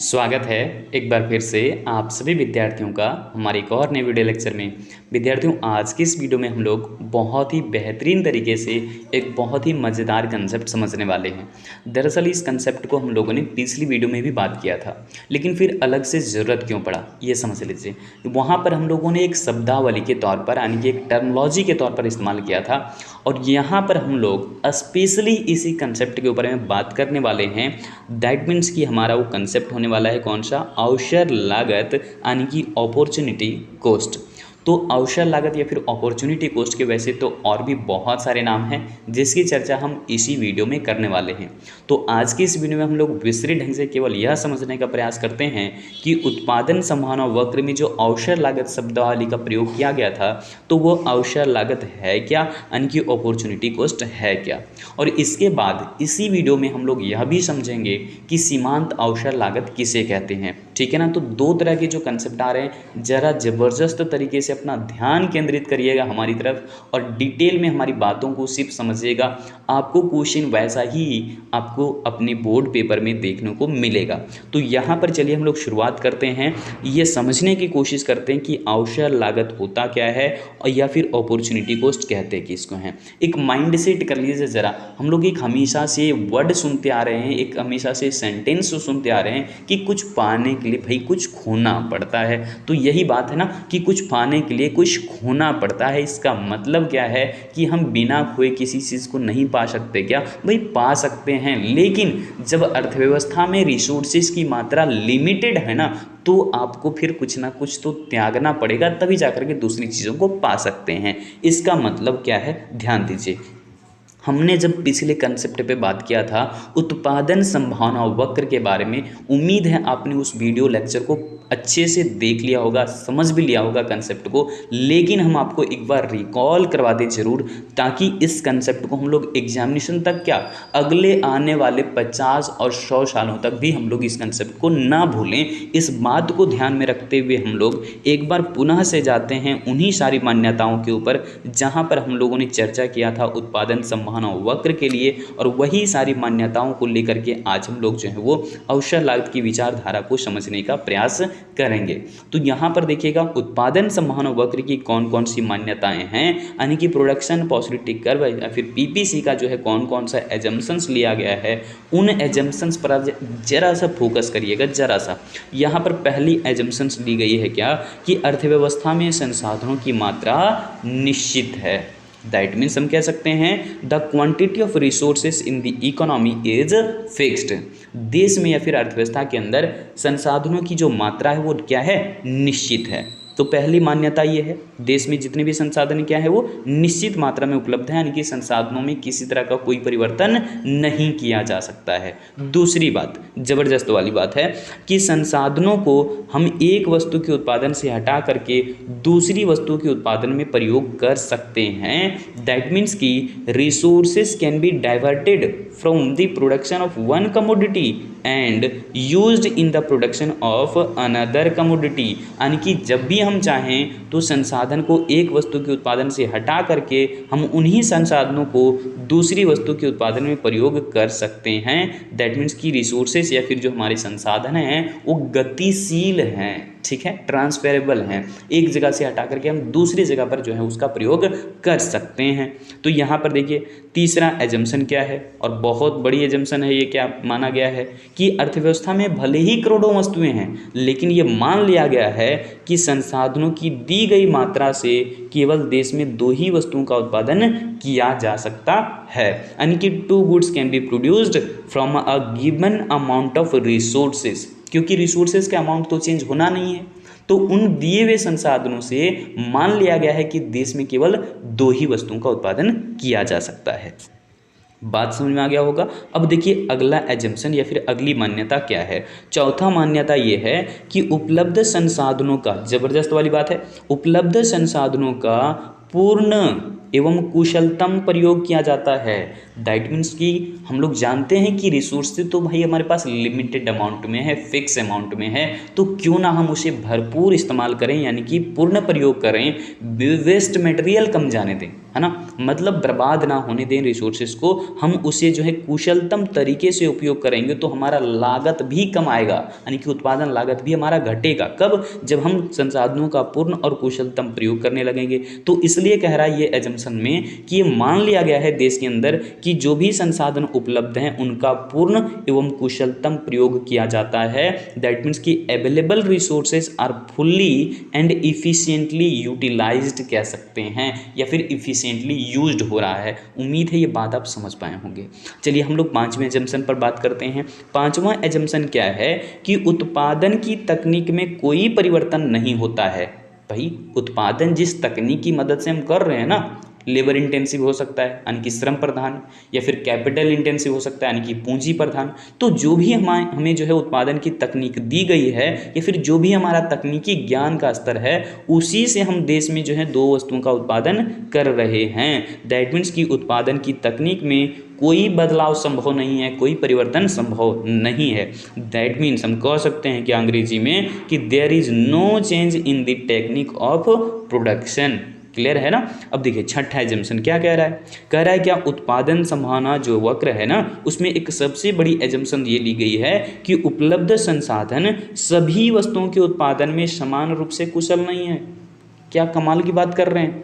स्वागत है एक बार फिर से आप सभी विद्यार्थियों का हमारे एक और नए वीडियो लेक्चर में। विद्यार्थियों, आज की इस वीडियो में हम लोग बहुत ही बेहतरीन तरीके से एक बहुत ही मज़ेदार कंसेप्ट समझने वाले हैं। दरअसल इस कंसेप्ट को हम लोगों ने पिछली वीडियो में भी बात किया था, लेकिन फिर अलग से ज़रूरत क्यों पड़ा ये समझ लीजिए। वहाँ पर हम लोगों ने एक शब्दावली के तौर पर यानी कि एक टर्मोलॉजी के तौर पर इस्तेमाल किया था, और यहाँ पर हम लोग स्पेशली इसी कंसेप्ट के ऊपर में बात करने वाले हैं। दैट मीन्स कि हमारा वो कंसेप्ट होने वाला है कौन सा, अवसर लागत यानी कि अपॉर्चुनिटी कॉस्ट। तो अवसर लागत या फिर अपॉर्चुनिटी कॉस्ट के वैसे तो और भी बहुत सारे नाम हैं जिसकी चर्चा हम इसी वीडियो में करने वाले हैं। तो आज की इस वीडियो में हम लोग विस्तृत ढंग से केवल यह समझने का प्रयास करते हैं कि उत्पादन संभावना वक्र में जो अवसर लागत शब्दावली का प्रयोग किया गया था, तो वो अवसर लागत है क्या, यानी कि अपॉर्चुनिटी कॉस्ट है क्या। और इसके बाद इसी वीडियो में हम लोग यह भी समझेंगे कि सीमांत अवसर लागत किसे कहते हैं। ठीक है ना। तो दो तरह के जो कंसेप्ट आ रहे हैं, ज़रा ज़बरदस्त तरीके से अपना ध्यान केंद्रित करिएगा हमारी तरफ और डिटेल में हमारी बातों को सिर्फ समझिएगा। आपको क्वेश्चन वैसा ही आपको अपने बोर्ड पेपर में देखने को मिलेगा। तो यहाँ पर चलिए हम लोग शुरुआत करते हैं, ये समझने की कोशिश करते हैं कि अवसर लागत होता क्या है और या फिर अपॉर्चुनिटी कॉस्ट कहते हैं किसको हैं। एक माइंड सेट कर लीजिए ज़रा। हम लोग एक हमेशा से वर्ड सुनते आ रहे हैं, एक हमेशा से सेंटेंस सुनते आ रहे हैं कि कुछ पाने के लिए भाई कुछ खोना पड़ता है। तो यही बात है ना कि कुछ पाने के लिए कुछ खोना पड़ता है। इसका मतलब क्या है कि हम बिना खोए किसी चीज़ को नहीं पा सकते क्या? भाई पा सकते हैं, लेकिन जब अर्थव्यवस्था में रिसोर्सेज की मात्रा लिमिटेड है ना, तो आपको फिर कुछ ना कुछ तो त्यागना पड़ेगा, तभी जाकर के दूसरी चीज़ों को पा सकते हैं। इसका मतलब क्या है, ध्यान दीजिए। हमने जब पिछले कंसेप्ट पे बात किया था उत्पादन संभावना वक्र के बारे में, उम्मीद है आपने उस वीडियो लेक्चर को अच्छे से देख लिया होगा, समझ भी लिया होगा कंसेप्ट को, लेकिन हम आपको एक बार रिकॉल करवा दें जरूर, ताकि इस कंसेप्ट को हम लोग एग्जामिनेशन तक क्या, अगले आने वाले 50 और 100 सालों तक भी हम लोग इस कंसेप्ट को ना भूलें। इस बात को ध्यान में रखते हुए हम लोग एक बार पुनः से जाते हैं उन्हीं सारी मान्यताओं के ऊपर जहाँ पर हम लोगों ने चर्चा किया था उत्पादन संभावना वक्र के लिए, और वही सारी मान्यताओं को लेकर के आज हम लोग जो है वो अवसर लागत की विचारधारा को समझने का प्रयास करेंगे। तो यहाँ पर देखिएगा उत्पादन संभावना वक्र की कौन कौन सी मान्यताएं हैं, यानी कि प्रोडक्शन पॉसिबिलिटी कर्व या फिर पीपीसी का जो है कौन कौन सा एजम्पशंस लिया गया है, उन एजम्पशंस पर जरा सा फोकस करिएगा, जरा सा। यहाँ पर पहली एजम्पशंस ली गई है क्या, कि अर्थव्यवस्था में संसाधनों की मात्रा निश्चित है। दैट मीन्स हम कह सकते हैं the quantity of resources in the economy is fixed. देश में या फिर अर्थव्यवस्था के अंदर संसाधनों की जो मात्रा है वो क्या है, निश्चित है। तो पहली मान्यता ये है, देश में जितने भी संसाधन क्या है वो निश्चित मात्रा में उपलब्ध है, यानी कि संसाधनों में किसी तरह का कोई परिवर्तन नहीं किया जा सकता है। दूसरी बात, जबरदस्त वाली बात है कि संसाधनों को हम एक वस्तु के उत्पादन से हटा करके दूसरी वस्तु के उत्पादन में प्रयोग कर सकते हैं। दैट मीन्स कि resources can be diverted from the production of one commodity and used in the production of another commodity, यानी कि जब भी हम चाहें तो संसाधन को एक वस्तु के उत्पादन से हटा करके हम उन्हीं संसाधनों को दूसरी वस्तु के उत्पादन में प्रयोग कर सकते हैं। दैट मीन्स कि रिसोर्सेज या फिर जो हमारे संसाधन हैं वो गतिशील हैं, ठीक है, ट्रांसफरेबल हैं। एक जगह से हटा करके हम दूसरी जगह पर जो है उसका प्रयोग कर सकते हैं। तो यहाँ पर देखिए तीसरा एजम्पशन क्या है, और बहुत बड़ी एजम्पशन है ये, क्या माना गया है कि अर्थव्यवस्था में भले ही करोड़ों वस्तुएं हैं, लेकिन ये मान लिया गया है कि संसाधनों की दी गई मात्रा से केवल देश में 2 ही वस्तुओं का उत्पादन किया जा सकता है, यानी कि 2 goods can be produced from a given amount of resources. क्योंकि रिसोर्सेज का अमाउंट तो चेंज होना नहीं है, तो उन दिए हुए संसाधनों से मान लिया गया है कि देश में केवल 2 ही वस्तुओं का उत्पादन किया जा सकता है। बात समझ में आ गया होगा। अब देखिए अगला एजम्पशन या फिर अगली मान्यता क्या है। चौथा मान्यता ये है कि उपलब्ध संसाधनों का, जबरदस्त वाली बात है, उपलब्ध संसाधनों का पूर्ण एवं कुशलतम प्रयोग किया जाता है। दैट मीन्स कि हम लोग जानते हैं कि रिसोर्सेज तो भाई हमारे पास लिमिटेड अमाउंट में है, फिक्स अमाउंट में है, तो क्यों ना हम उसे भरपूर इस्तेमाल करें, यानी कि पूर्ण प्रयोग करें, वेस्ट मटेरियल कम जाने दें। है ना। मतलब बर्बाद ना होने दें रिसोर्सेज को, हम उसे जो है कुशलतम तरीके से उपयोग करेंगे तो हमारा लागत भी कम आएगा, यानी कि उत्पादन लागत भी हमारा घटेगा। कब? जब हम संसाधनों का पूर्ण और कुशलतम प्रयोग करने लगेंगे। तो इसलिए कह रहा है ये एजम्पशन में कि ये मान लिया गया है देश के अंदर कि जो भी संसाधन उपलब्ध हैं उनका पूर्ण एवं कुशलतम प्रयोग किया जाता है। दैट मीन्स कि available resources are fully and efficiently utilised कह सकते हैं, या फिर इफिशियंटली यूज्ड हो रहा है। उम्मीद है ये बात आप समझ पाए होंगे। चलिए हम लोग पांचवें एजम्पशन पर बात करते हैं। पांचवा एजम्पशन क्या है कि उत्पादन की तकनीक में कोई परिवर्तन नहीं होता है। भाई उत्पादन जिस तकनीक की मदद से हम कर रहे हैं ना, लेबर इंटेंसिव हो सकता है यानी कि श्रम प्रधान, या फिर कैपिटल इंटेंसिव हो सकता है यानी कि पूंजी प्रधान। तो जो भी हमें जो है उत्पादन की तकनीक दी गई है, या फिर जो भी हमारा तकनीकी ज्ञान का स्तर है, उसी से हम देश में जो है दो वस्तुओं का उत्पादन कर रहे हैं। दैट मीन्स कि उत्पादन की तकनीक में कोई बदलाव संभव नहीं है, कोई परिवर्तन संभव नहीं है। दैट मीन्स हम कह सकते हैं कि अंग्रेजी में कि there is no change in the technique of production. Clear है ना। अब देखिए छठा एजम्पशन क्या कह रहा है। कह रहा है क्या उत्पादन संभावना जो वक्र है ना, उसमें एक सबसे बड़ी एजम्पशन ये ली गई है कि उपलब्ध संसाधन सभी वस्तुओं के उत्पादन में समान रूप से कुशल नहीं है। क्या कमाल की बात कर रहे हैं।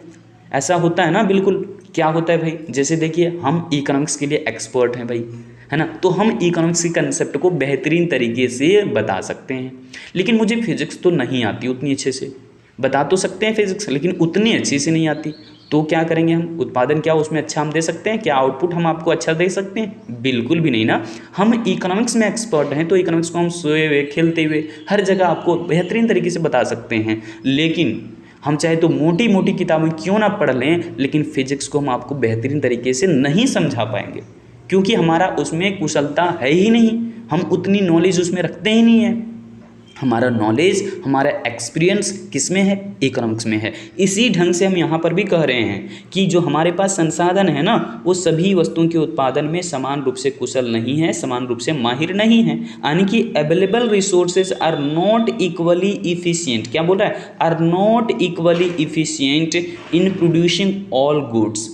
ऐसा होता है ना, बिल्कुल। क्या होता है भाई, जैसे देखिए हम इकोनॉमिक्स के लिए एक्सपर्ट हैं भाई, है ना। तो हम इकोनॉमिक्स के कंसेप्ट को बेहतरीन तरीके से बता सकते हैं, लेकिन मुझे फिजिक्स तो नहीं आती उतनी अच्छे से। बता तो सकते हैं फिजिक्स, लेकिन उतनी अच्छी से नहीं आती। तो क्या करेंगे हम, उत्पादन क्या उसमें अच्छा हम दे सकते हैं? क्या आउटपुट हम आपको अच्छा दे सकते हैं? बिल्कुल भी नहीं ना। हम इकोनॉमिक्स में एक्सपर्ट हैं, तो इकोनॉमिक्स को हम सोए हुए खेलते हुए हर जगह आपको बेहतरीन तरीके से बता सकते हैं। लेकिन हम चाहे तो मोटी मोटी किताबें क्यों ना पढ़ लें, लेकिन फिजिक्स को हम आपको बेहतरीन तरीके से नहीं समझा पाएंगे, क्योंकि हमारा उसमें कुशलता है ही नहीं। हम उतनी नॉलेज उसमें रखते ही नहीं है। हमारा नॉलेज, हमारा एक्सपीरियंस किस में है? इकोनॉमिक्स में है। इसी ढंग से हम यहाँ पर भी कह रहे हैं कि जो हमारे पास संसाधन है ना, वो सभी वस्तुओं के उत्पादन में समान रूप से कुशल नहीं है, समान रूप से माहिर नहीं है। यानी कि available resources are not equally efficient. क्या बोल रहा है? Are not equally efficient in producing all goods.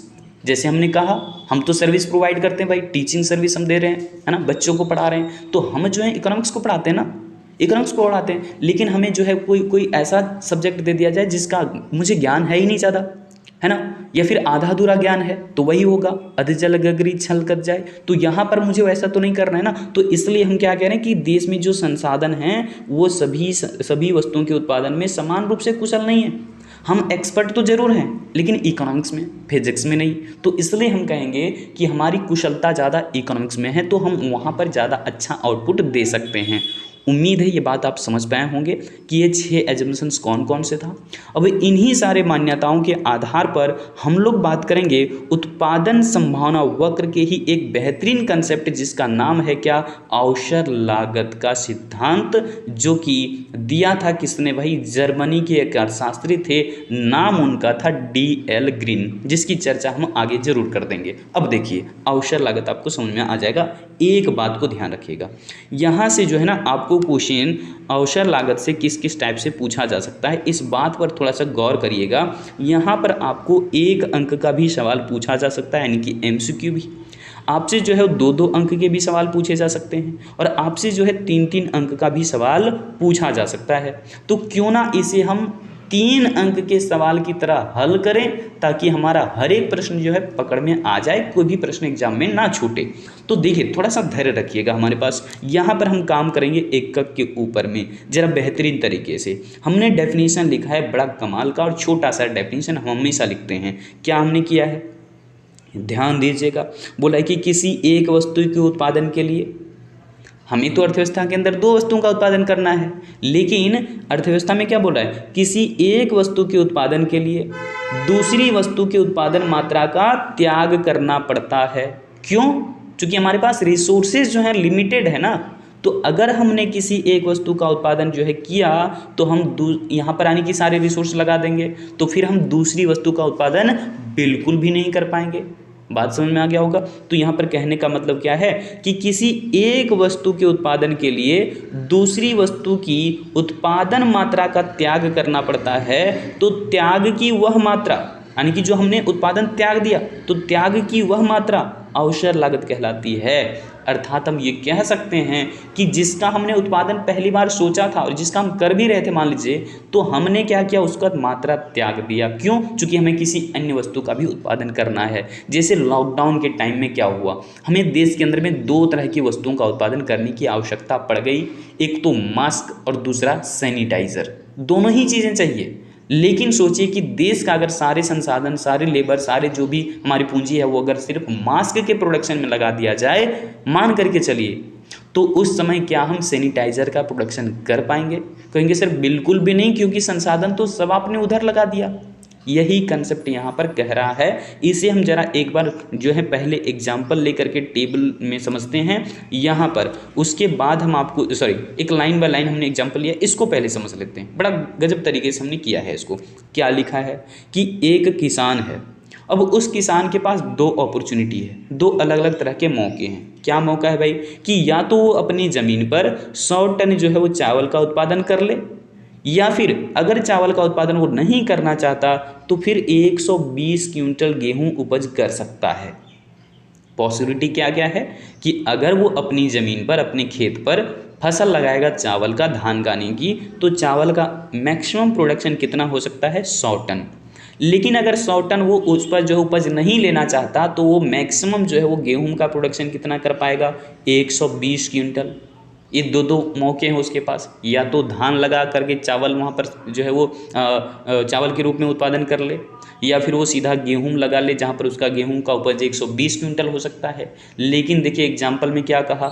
जैसे हमने कहा, हम तो सर्विस प्रोवाइड करते हैं भाई, टीचिंग सर्विस हम दे रहे हैं, है ना, बच्चों को पढ़ा रहे हैं। तो हम जो है इकोनॉमिक्स को पढ़ाते हैं ना, इकोनॉमिक्स को पढ़ाते हैं, लेकिन हमें जो है कोई ऐसा सब्जेक्ट दे दिया जाए जिसका मुझे ज्ञान है ही नहीं ज़्यादा, है ना, या फिर आधा अधूरा ज्ञान है, तो वही होगा, अध जल गगरी छल कर जाए। तो यहाँ पर मुझे वैसा तो नहीं करना है ना। तो इसलिए हम क्या कह रहे हैं कि देश में जो संसाधन हैं वो सभी वस्तुओं के उत्पादन में समान रूप से कुशल नहीं है। हम एक्सपर्ट तो जरूर हैं, लेकिन इकोनॉमिक्स में, फिजिक्स में नहीं। तो इसलिए हम कहेंगे कि हमारी कुशलता ज़्यादा इकोनॉमिक्स में है, तो हम वहाँ पर ज़्यादा अच्छा आउटपुट दे सकते हैं। उम्मीद है ये बात आप समझ पाए होंगे कि ये 6 एजम्पशंस कौन कौन से था। अब इन्हीं सारे मान्यताओं के आधार पर हम लोग बात करेंगे उत्पादन संभावना वक्र के ही एक बेहतरीन कंसेप्ट, जिसका नाम है क्या? अवसर लागत का सिद्धांत, जो कि दिया था किसने भाई? जर्मनी के एक अर्थशास्त्री थे, नाम उनका था D.L. ग्रीन, जिसकी चर्चा हम आगे जरूर कर देंगे। अब देखिए अवसर लागत आपको समझ में आ जाएगा। एक बात को ध्यान रखिएगा, यहाँ से जो है ना आपको क्वेश्चन अवसर लागत से किस किस टाइप से पूछा जा सकता है, इस बात पर थोड़ा सा गौर करिएगा। यहाँ पर आपको 1 अंक का भी सवाल पूछा जा सकता है, यानी कि MCQ भी। आपसे जो है 2-2 अंक के भी सवाल पूछे जा सकते हैं, और आपसे जो है 3-3 अंक का भी सवाल पूछा जा सकता है। तो क्यों ना इसे हम 3 अंक के सवाल की तरह हल करें, ताकि हमारा हर एक प्रश्न जो है पकड़ में आ जाए, कोई भी प्रश्न एग्जाम में ना छूटे। तो देखिए थोड़ा सा धैर्य रखिएगा हमारे पास। यहाँ पर हम काम करेंगे एकक के ऊपर में जरा बेहतरीन तरीके से। हमने डेफिनेशन लिखा है बड़ा कमाल का, और छोटा सा डेफिनेशन हम हमेशा लिखते हैं। क्या हमने किया है, ध्यान दीजिएगा। बोला है कि किसी एक वस्तु के उत्पादन के लिए हमें तो अर्थव्यवस्था के अंदर 2 वस्तुओं का उत्पादन करना है, लेकिन अर्थव्यवस्था में क्या बोल रहा है? किसी एक वस्तु के उत्पादन के लिए दूसरी वस्तु के उत्पादन मात्रा का त्याग करना पड़ता है। क्यों? क्योंकि हमारे पास रिसोर्सेज जो हैं लिमिटेड है ना। तो अगर हमने किसी एक वस्तु का उत्पादन जो है किया, तो हम यहाँ पर आने की सारे रिसोर्स लगा देंगे, तो फिर हम दूसरी वस्तु का उत्पादन बिल्कुल भी नहीं कर पाएंगे। बात समझ में आ गया होगा। तो यहाँ पर कहने का मतलब क्या है कि किसी एक वस्तु के उत्पादन के लिए दूसरी वस्तु की उत्पादन मात्रा का त्याग करना पड़ता है। तो त्याग की वह मात्रा यानी कि जो हमने उत्पादन त्याग दिया, तो त्याग की वह मात्रा अवसर लागत कहलाती है। अर्थात हम ये कह सकते हैं कि जिसका हमने उत्पादन पहली बार सोचा था और जिसका हम कर भी रहे थे मान लीजिए, तो हमने क्या किया, उसका मात्रा त्याग दिया। क्यों? क्योंकि हमें किसी अन्य वस्तु का भी उत्पादन करना है। जैसे लॉकडाउन के टाइम में क्या हुआ, हमें देश के अंदर में 2 तरह की वस्तुओं का उत्पादन करने की आवश्यकता पड़ गई। एक तो मास्क और दूसरा सैनिटाइज़र। दोनों ही चीज़ें चाहिए, लेकिन सोचिए कि देश का अगर सारे संसाधन, सारे लेबर, सारे जो भी हमारी पूंजी है वो अगर सिर्फ मास्क के प्रोडक्शन में लगा दिया जाए, मान करके चलिए, तो उस समय क्या हम सैनिटाइज़र का प्रोडक्शन कर पाएंगे? कहेंगे सर बिल्कुल भी नहीं, क्योंकि संसाधन तो सब आपने उधर लगा दिया। यही कंसेप्ट यहाँ पर कह रहा है। इसे हम जरा एक बार जो है पहले एग्जाम्पल लेकर के टेबल में समझते हैं यहाँ पर, उसके बाद हम आपको एक लाइन बाय लाइन हमने एग्जाम्पल लिया, इसको पहले समझ लेते हैं। बड़ा गजब तरीके से हमने किया है इसको। क्या लिखा है कि एक किसान है, अब उस किसान के पास 2 अपॉर्चुनिटी है, 2 अलग अलग तरह के मौके हैं। क्या मौका है भाई कि या तो वो अपनी ज़मीन पर 100 टन जो है वो चावल का उत्पादन कर ले, या फिर अगर चावल का उत्पादन वो नहीं करना चाहता तो फिर 120 क्विंटल गेहूं उपज कर सकता है। पॉसिबिलिटी क्या क्या है कि अगर वो अपनी ज़मीन पर, अपने खेत पर फसल लगाएगा चावल का, धान का नहीं की, तो चावल का मैक्सिमम प्रोडक्शन कितना हो सकता है, 100 टन। लेकिन अगर 100 टन वो उस पर जो उपज नहीं लेना चाहता, तो वो मैक्सिमम जो है वो गेहूं का प्रोडक्शन कितना कर पाएगा, 120 क्विंटल। ये 2 मौके हैं उसके पास, या तो धान लगा करके चावल वहाँ पर जो है वो चावल के रूप में उत्पादन कर ले, या फिर वो सीधा गेहूं लगा ले जहाँ पर उसका गेहूं का उपज 120 क्विंटल हो सकता है। लेकिन देखिए एग्जाम्पल में क्या कहा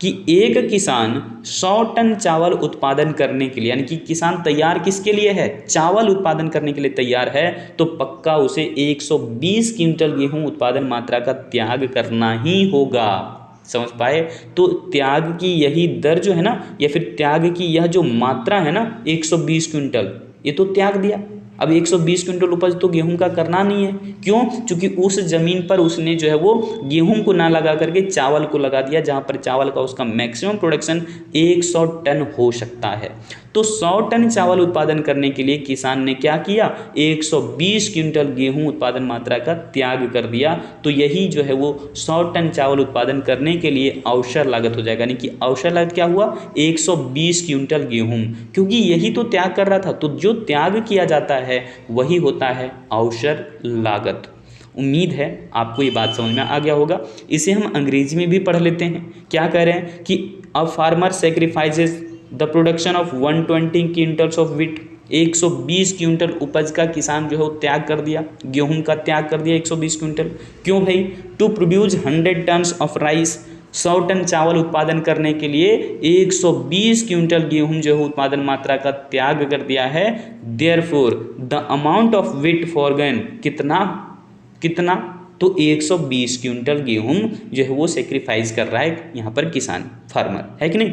कि एक किसान 100 टन चावल उत्पादन करने के लिए, यानी कि किसान तैयार किसके लिए है, चावल उत्पादन करने के लिए तैयार है, तो पक्का उसे 120 क्विंटल गेहूं उत्पादन मात्रा का त्याग करना ही होगा। समझ पाए? तो त्याग की यही दर जो है ना, या फिर त्याग की यह जो मात्रा है ना 120 क्विंटल, ये तो त्याग दिया। अब 120 क्विंटल उपज तो गेहूं का करना नहीं है। क्यों? क्योंकि उस ज़मीन पर उसने जो है वो गेहूं को ना लगा करके चावल को लगा दिया, जहां पर चावल का उसका मैक्सिमम प्रोडक्शन 100 टन हो सकता है। तो 100 टन चावल उत्पादन करने के लिए किसान ने क्या किया, 120 क्विंटल गेहूं उत्पादन मात्रा का त्याग कर दिया। तो यही जो है वो 100 टन चावल उत्पादन करने के लिए अवसर लागत हो जाएगा। यानी कि अवसर लागत क्या हुआ, 120 क्विंटल गेहूं, क्योंकि यही तो त्याग कर रहा था। तो जो त्याग किया जाता है वही होता है अवसर लागत। उम्मीद है आपको ये बात समझ में आ गया होगा। इसे हम अंग्रेजी में भी पढ़ लेते हैं। क्या कह रहे हैं कि a farmer sacrifices the production of 120 quintals of wheat, 120 quintal उपज का किसान जो है वो त्याग कर दिया, गेहूं का त्याग कर दिया 120 क्विंटल। क्यों भाई? To produce 100 tons of rice, 100 ton चावल उत्पादन करने के लिए 120 क्विंटल गेहूं जो है उत्पादन मात्रा का त्याग कर दिया है। Therefore the amount of wheat forgone, कितना तो 120 क्विंटल गेहूं जो है वो सेक्रीफाइस कर रहा है यहाँ पर किसान, फार्मर, है कि नहीं?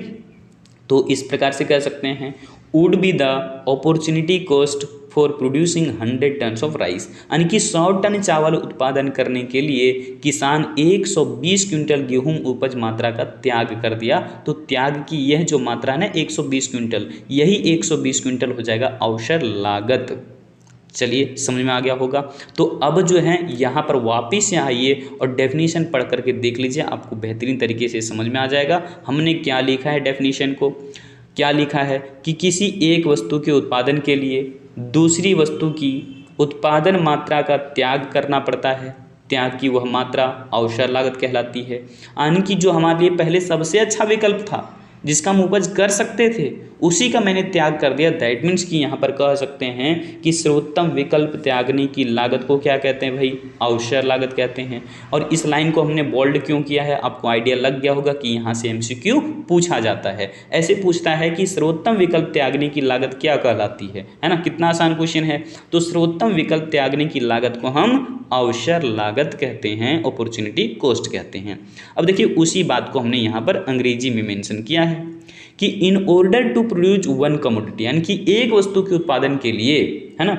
तो इस प्रकार से कह सकते हैं would be the opportunity cost for producing 100 tons of rice, यानी कि 100 टन चावल उत्पादन करने के लिए किसान 120 क्विंटल गेहूं उपज मात्रा का त्याग कर दिया। तो त्याग की यह जो मात्रा है 120 क्विंटल, यही 120 क्विंटल हो जाएगा अवसर लागत। चलिए समझ में आ गया होगा। तो अब जो है यहाँ पर वापस से आइए और डेफिनेशन पढ़ करके देख लीजिए, आपको बेहतरीन तरीके से समझ में आ जाएगा। हमने क्या लिखा है डेफिनेशन को, क्या लिखा है कि किसी एक वस्तु के उत्पादन के लिए दूसरी वस्तु की उत्पादन मात्रा का त्याग करना पड़ता है। त्याग की वह मात्रा अवसर लागत कहलाती है। यानी कि जो हमारे लिए पहले सबसे अच्छा विकल्प था, जिसका हम उपज कर सकते थे, उसी का मैंने त्याग कर दिया। दैट मीन्स कि यहाँ पर कह सकते हैं कि सर्वोत्तम विकल्प त्यागने की लागत को क्या कहते हैं भाई, अवसर लागत कहते हैं। और इस लाइन को हमने बोल्ड क्यों किया है, आपको आइडिया लग गया होगा कि यहाँ से MCQ पूछा जाता है। ऐसे पूछता है कि सर्वोत्तम विकल्प त्यागने की लागत क्या कहलाती है ना? कितना आसान क्वेश्चन है। तो सर्वोत्तम विकल्प त्यागने की लागत को हम अवसर लागत कहते हैं, अपॉर्चुनिटी कॉस्ट कहते हैं। अब देखिए उसी बात को हमने यहाँ पर अंग्रेजी में मेंशन किया है कि in order to produce one commodity, यानी कि एक वस्तु के उत्पादन के लिए, है ना,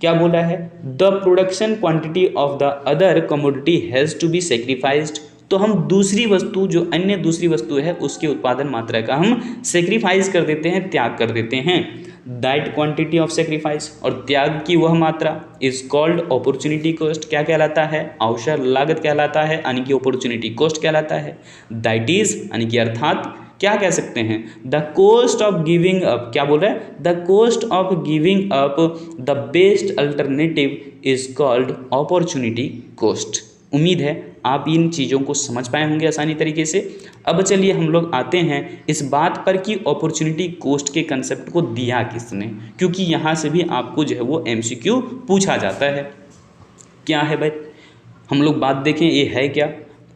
क्या बोला है, the production quantity of the other commodity has to be sacrificed. तो हम दूसरी वस्तु, जो अन्य दूसरी वस्तु है, उसके उत्पादन मात्रा का हम सेक्रीफाइस कर देते हैं, त्याग कर देते हैं। दैट क्वांटिटी ऑफ सेक्रीफाइस, और त्याग की वह मात्रा इज कॉल्ड अपॉर्चुनिटी कॉस्ट, क्या कहलाता है, अवसर लागत कहलाता है, यानी कि अपॉर्चुनिटी कॉस्ट कहलाता है। दैट इज यानी कि अर्थात क्या कह सकते हैं, the cost of giving up, क्या बोल रहे हैं, the cost of giving up the best alternative is called opportunity cost. उम्मीद है आप इन चीज़ों को समझ पाए होंगे आसानी तरीके से। अब चलिए हम लोग आते हैं इस बात पर कि अपॉर्चुनिटी कॉस्ट के कंसेप्ट को दिया किसने, क्योंकि यहाँ से भी आपको जो है वो MCQ पूछा जाता है। क्या है भाई, हम लोग बात देखें ये है क्या।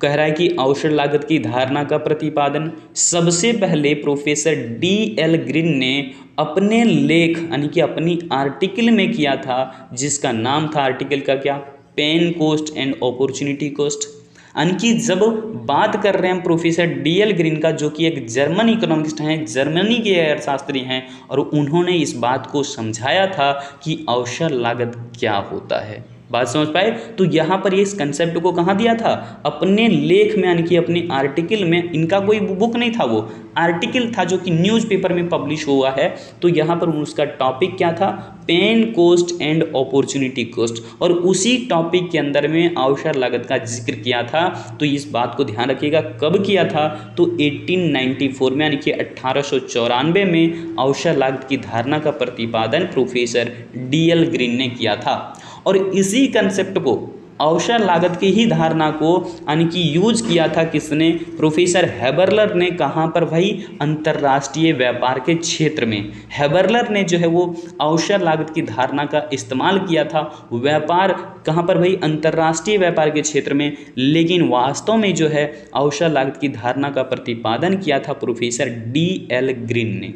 कह रहा है कि अवसर लागत की धारणा का प्रतिपादन सबसे पहले प्रोफेसर DL ग्रीन ने अपने लेख यानी कि अपनी आर्टिकल में किया था, जिसका नाम था आर्टिकल का क्या, pain cost and opportunity cost. यानी कि जब बात कर रहे हैं प्रोफेसर DL ग्रीन का, जो कि एक जर्मन इकोनॉमिस्ट हैं, जर्मनी के अर्थशास्त्री हैं, और उन्होंने इस बात को समझाया था कि अवसर लागत क्या होता है। बात समझ पाए। तो यहाँ पर ये इस कंसेप्ट को कहाँ दिया था, अपने लेख में, यानी कि अपनी आर्टिकल में। इनका कोई बुक नहीं था, वो आर्टिकल था जो कि न्यूज़पेपर में पब्लिश हुआ है। तो यहाँ पर उसका टॉपिक क्या था, pain cost and opportunity cost, और उसी टॉपिक के अंदर में अवसर लागत का जिक्र किया था। तो इस बात को ध्यान रखिएगा, कब किया था, तो 1894 में, यानी कि 1894 में अवसर लागत की धारणा का प्रतिपादन प्रोफेसर DL ग्रीन ने किया था। और इसी कंसेप्ट को, अवसर लागत की ही धारणा को यानी कि यूज किया था किसने, प्रोफेसर हेबरलर ने। कहाँ पर भाई, अंतर्राष्ट्रीय व्यापार के क्षेत्र में हेबरलर ने जो है वो अवसर लागत की धारणा का इस्तेमाल किया था। व्यापार कहाँ पर भाई, अंतर्राष्ट्रीय व्यापार के क्षेत्र में। लेकिन वास्तव में जो है अवसर लागत की धारणा का प्रतिपादन किया था प्रोफेसर DL ग्रीन ने।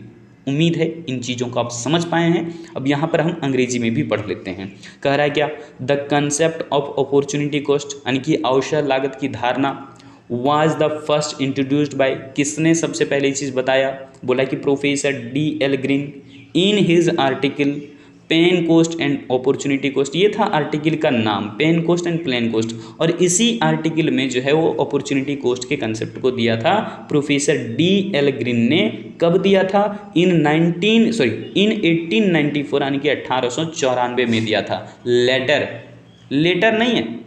उम्मीद है इन चीज़ों को आप समझ पाए हैं। अब यहाँ पर हम अंग्रेजी में भी पढ़ लेते हैं। कह रहा है क्या, the concept of opportunity cost, यानी कि अवसर लागत की धारणा, was the first introduced by, किसने सबसे पहले चीज़ बताया, बोला कि professor DL Green in his article pain cost and opportunity cost. ये था आर्टिकल का नाम, pain cost and plain cost. और इसी आर्टिकल में जो है वो अपॉर्चुनिटी कॉस्ट के कंसेप्ट को दिया था प्रोफेसर DL ग्रीन ने। कब दिया था, इन 1894 यानी कि 1894 में दिया था। लेटर नहीं है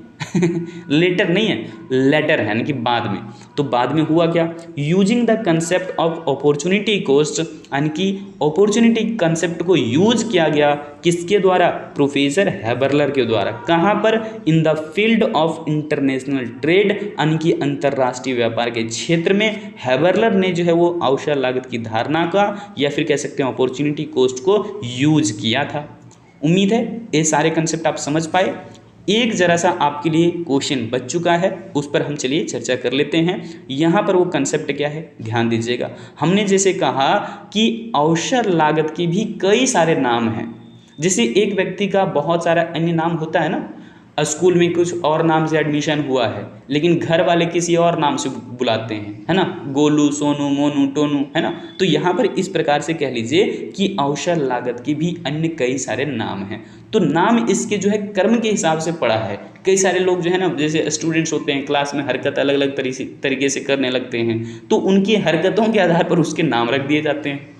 लेटर नहीं है, लेटर है, यानी कि बाद में। तो बाद में हुआ क्या, using the concept of opportunity cost, यानी कि अपॉर्चुनिटी कंसेप्ट को यूज किया गया किसके द्वारा, प्रोफेसर हेबरलर के द्वारा। कहाँ पर, in the field of international trade, यानी कि अंतर्राष्ट्रीय व्यापार के क्षेत्र में हेबरलर ने जो है वो अवसर लागत की धारणा का, या फिर कह सकते हैं अपॉर्चुनिटी कॉस्ट को यूज किया था। उम्मीद है ये सारे कंसेप्ट आप समझ पाए। एक जरा सा आपके लिए क्वेश्चन बच चुका है, उस पर हम चलिए चर्चा कर लेते हैं। यहाँ पर वो कंसेप्ट क्या है, ध्यान दीजिएगा। हमने जैसे कहा कि अवसर लागत के भी कई सारे नाम हैं। जैसे एक व्यक्ति का बहुत सारा अन्य नाम होता है ना, स्कूल में कुछ और नाम से एडमिशन हुआ है, लेकिन घर वाले किसी और नाम से बुलाते हैं, है ना, गोलू, सोनू, मोनू, टोनू, है ना। तो यहाँ पर इस प्रकार से कह लीजिए कि अवसर लागत के भी अन्य कई सारे नाम हैं। तो नाम इसके जो है कर्म के हिसाब से पड़ा है। कई सारे लोग जो है ना, जैसे स्टूडेंट्स होते हैं, क्लास में हरकत अलग अलग तरीके से करने लगते हैं, तो उनकी हरकतों के आधार पर उसके नाम रख दिए जाते हैं,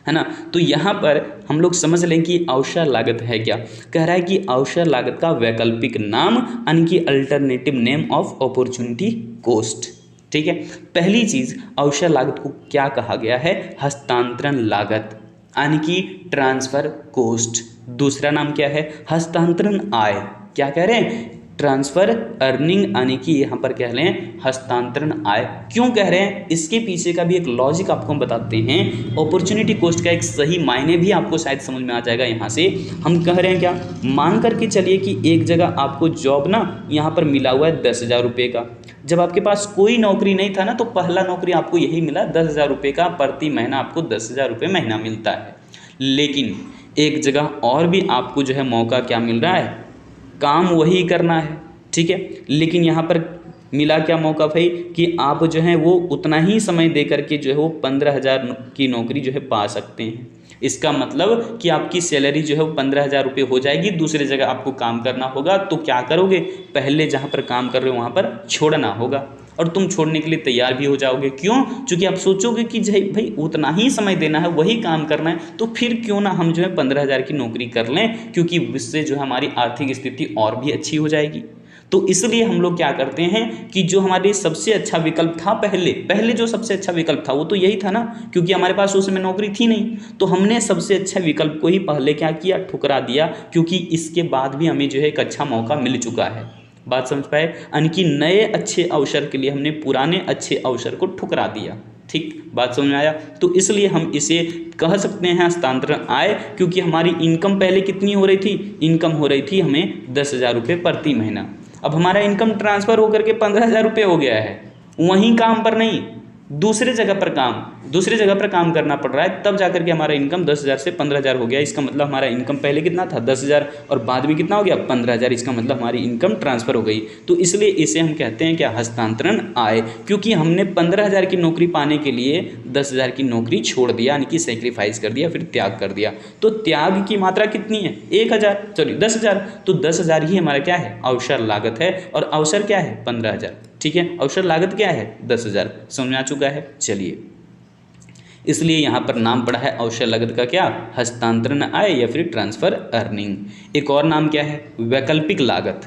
है ना। तो यहाँ पर हम लोग समझ लें कि अवसर लागत है क्या। कह रहा है कि अवसर लागत का वैकल्पिक नाम, यानी कि alternative name of opportunity cost. ठीक है, पहली चीज अवसर लागत को क्या कहा गया है, हस्तांतरण लागत, यानी कि ट्रांसफर कॉस्ट। दूसरा नाम क्या है, हस्तांतरण आय। क्या कह रहे हैं, ट्रांसफर अर्निंग, यानी कि यहाँ पर कह रहे हैं हस्तांतरण आय। क्यों कह रहे हैं, इसके पीछे का भी एक लॉजिक आपको हम बताते हैं। अपॉर्चुनिटी कॉस्ट का एक सही मायने भी आपको शायद समझ में आ जाएगा। यहाँ से हम कह रहे हैं क्या, मान करके चलिए कि एक जगह आपको जॉब ना यहाँ पर मिला हुआ है 10,000 रुपये का। जब आपके पास कोई नौकरी नहीं था ना, तो पहला नौकरी आपको यही मिला 10,000 रुपये का, प्रति महीना आपको 10,000 रुपये महीना मिलता है। लेकिन एक जगह और भी आपको जो है मौका क्या मिल रहा है, काम वही करना है, ठीक है। लेकिन यहाँ पर मिला क्या मौका भाई, कि आप जो है वो उतना ही समय दे करके जो है वो 15,000 की नौकरी जो है पा सकते हैं। इसका मतलब कि आपकी सैलरी जो है वो 15,000 रुपये हो जाएगी, दूसरी जगह आपको काम करना होगा। तो क्या करोगे, पहले जहाँ पर काम कर रहे हो वहाँ पर छोड़ना होगा, और तुम छोड़ने के लिए तैयार भी हो जाओगे। क्यों? क्योंकि आप सोचोगे कि भाई उतना ही समय देना है, वही काम करना है, तो फिर क्यों ना हम जो है 15,000 की नौकरी कर लें, क्योंकि इससे जो है हमारी आर्थिक स्थिति और भी अच्छी हो जाएगी। तो इसलिए हम लोग क्या करते हैं कि जो हमारे सबसे अच्छा विकल्प था, पहले जो सबसे अच्छा विकल्प था वो तो यही था ना, क्योंकि हमारे पास उस समय नौकरी थी नहीं, तो हमने सबसे अच्छा विकल्प को ही पहले क्या किया, ठुकरा दिया, क्योंकि इसके बाद भी हमें जो है एक अच्छा मौका मिल चुका है। बात समझ पाए? यानी कि नए अच्छे अवसर के लिए हमने पुराने अच्छे अवसर को ठुकरा दिया। ठीक, बात समझ में आया? तो इसलिए हम इसे कह सकते हैं हस्तांतरण आय, क्योंकि हमारी इनकम पहले कितनी हो रही थी, इनकम हो रही थी हमें 10,000 रुपये प्रति महीना। अब हमारा इनकम ट्रांसफ़र होकर के 15,000 रुपये हो गया है, वहीं काम पर नहीं, दूसरे जगह पर काम करना पड़ रहा है, तब जाकर के हमारा इनकम 10,000 से 15,000 हो गया। इसका मतलब हमारा इनकम पहले कितना था, 10,000, और बाद में कितना हो गया, 15,000। इसका मतलब हमारी इनकम ट्रांसफ़र हो गई। तो इसलिए इसे हम कहते हैं क्या, हस्तांतरण आय, क्योंकि हमने 15,000 की नौकरी पाने के लिए 10,000 की नौकरी छोड़ दिया, यानी कि सेक्रीफाइस कर दिया, फिर त्याग कर दिया। तो त्याग की मात्रा कितनी है, 10,000। तो 10,000 ही हमारा क्या है, अवसर लागत है, और अवसर क्या है, 15,000। ठीक है, अवसर लागत क्या है, 10,000। समझ में आ चुका है? चलिए, इसलिए यहाँ पर नाम पड़ा है अवसर लागत का क्या, हस्तांतरण आय या फिर ट्रांसफर अर्निंग। एक और नाम क्या है, वैकल्पिक लागत।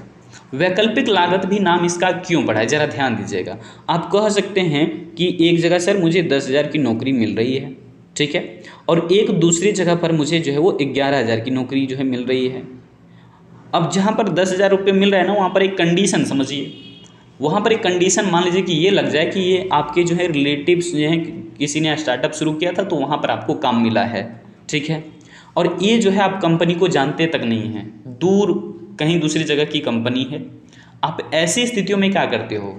वैकल्पिक लागत भी नाम इसका क्यों पड़ा है, जरा ध्यान दीजिएगा। आप कह सकते हैं कि एक जगह सर मुझे 10,000 की नौकरी मिल रही है, ठीक है, और एक दूसरी जगह पर मुझे जो है वो 11,000 की नौकरी जो है मिल रही है। अब जहाँ पर 10,000 रुपये मिल रहा है ना, वहाँ पर एक कंडीशन समझिए, वहाँ पर एक कंडीशन मान लीजिए कि ये लग जाए कि ये आपके जो है रिलेटिव्स जो हैं, किसी ने स्टार्टअप शुरू किया था तो वहाँ पर आपको काम मिला है, ठीक है, और ये जो है आप कंपनी को जानते तक नहीं हैं, दूर कहीं दूसरी जगह की कंपनी है। आप ऐसी स्थितियों में क्या करते हो,